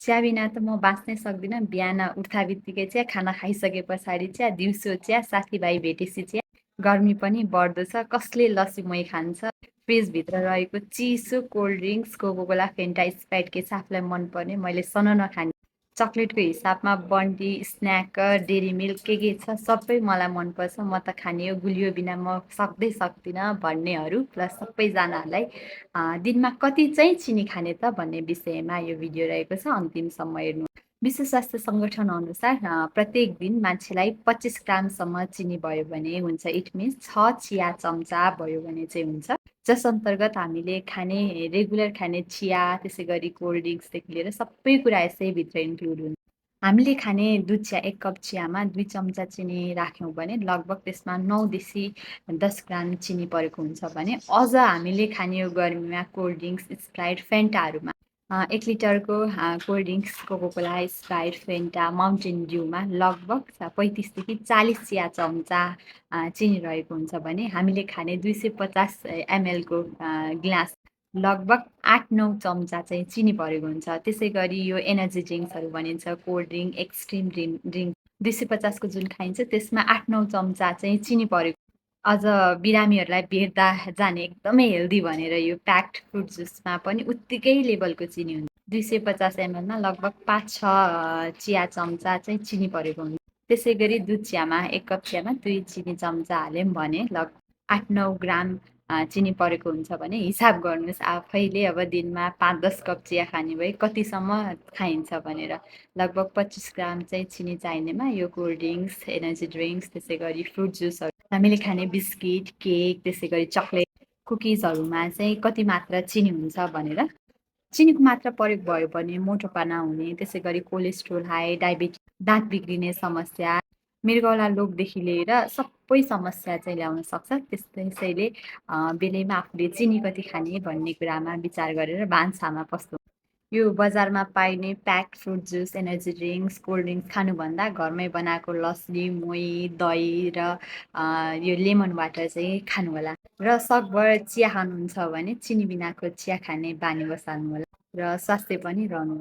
चिया बिना त म बाँच्नै सक्दिनँ। बिहान उठ्दा बित्तिकै चिया, खाना खाइसके पछाडि चिया, दिउँसो चिया, साथीभाइ भेटेपछि चिया। गर्मी पनि बढ्दो छ, कसले लस्सी मही खान्छ। फ्रिजभित्र रहेको चिसो cold drinks, Coca Cola, Fanta, Sprite के छ आफूलाई मनपर्ने, मैले सनन खाने। चक्लेटको हिसाबमा बन्टी, स्न्याकर, डेरी मिल्क के छ सबै मलाई मनपर्छ। म त खाने हो, गुलियो बिना म सक्दिनँ भन्नेहरू प्लस सबैजनालाई दिनमा कति चाहिँ चिनी खाने त भन्ने विषयमा यो भिडियो रहेको छ, अन्तिमसम्म हेर्नु। विश्व स्वास्थ्य सङ्गठन अनुसार प्रत्येक दिन मान्छेलाई 25 ग्रामसम्म चिनी भयो भने हुन्छ। इट मिन्स 6 चिया चम्चा भयो भने चाहिँ हुन्छ। जस अन्तर्गत हामीले खाने रेगुलर खाने चिया, त्यसै गरी कोल्ड ड्रिङ्क्सदेखि लिएर सबै कुरा यसैभित्र इन्क्लुड हुन्छ। हामीले खाने दुध चिया 1 कप चियामा 2 चम्चा चिनी राख्यौँ भने लगभग त्यसमा 9देखि 10 ग्राम चिनी परेको हुन्छ भने अझ हामीले खाने हो गर्मीमा कोल्ड ड्रिङ्क्स, स्प्राइट, फेन्टाहरूमा 1 लिटरको cold drinks, Coca Cola, Sprite, Fanta, Mountain ड्यूमा लगभग 35देखि 40 चिया चम्चा चिनी रहेको हुन्छ भने हामीले खाने 250 एमएलको ग्लास लगभग 8-9 चम्चा चाहिँ चिनी परेको हुन्छ। त्यसै गरी यो एनर्जी ड्रिङ्क्सहरू भनिन्छ, कोल्ड ड्रिङ्क, एक्सट्रिम ड्रिङ्क 250 को जुन खाइन्छ त्यसमा 8-9 चम्चा चाहिँ चिनी परेको। अझ बिरामीहरूलाई भेट्दा जाने एकदमै हेल्दी भनेर यो प्याक्ड फ्रुट जुसमा पनि उत्तिकै लेभलको चिनी हुन्छ। 250 एमएलमा लगभग 5-6 चिया चम्चा चाहिँ चिनी परेको हुन्छ। त्यसै गरी दुध चियामा 1 कप चियामा 2 चिनी चम्चा हाल्यौँ भने 8-9 ग्राम चिनी परेको हुन्छ भने हिसाब गर्नुहोस् आफैले। अब दिनमा 5-10 कप चिया खाने भए कतिसम्म खाइन्छ भनेर। लगभग 25 ग्राम चाहिँ चिनी चाहिनेमा यो कोल्ड ड्रिङ्क्स, एनर्जी ड्रिङ्क्स, त्यसै गरी फ्रुट जुसहरू, हामीले खाने बिस्किट, केक, त्यसै गरी चक्लेट, कुकिजहरूमा चाहिँ कति मात्रा चिनी हुन्छ भनेर। चिनीको मात्रा प्रयोग भयो भने मोटोपना हुने, त्यसै गरी कोलेस्ट्रोल हाई, डायबिटिज, दाँत बिग्रिने समस्या, मृगौला लोकदेखि लिएर सबै समस्या चाहिँ ल्याउन सक्छ। त्यसैले बेलैमा आफूले चिनी कति खाने भन्ने कुरामा विचार गरेर भान्सामा पस्नु। यो बजारमा पाइने packed fruit juice, energy drinks, cold drinks खानुभन्दा घरमै बनाएको लस्सी, मही, दही र यो लेमन वाटर चाहिँ खानु होला। र सकभर चिया खानुहुन्छ भने चिनी बिनाको चिया खाने बानी बसाल्नु होला र स्वास्थ्य पनि रहनु होला।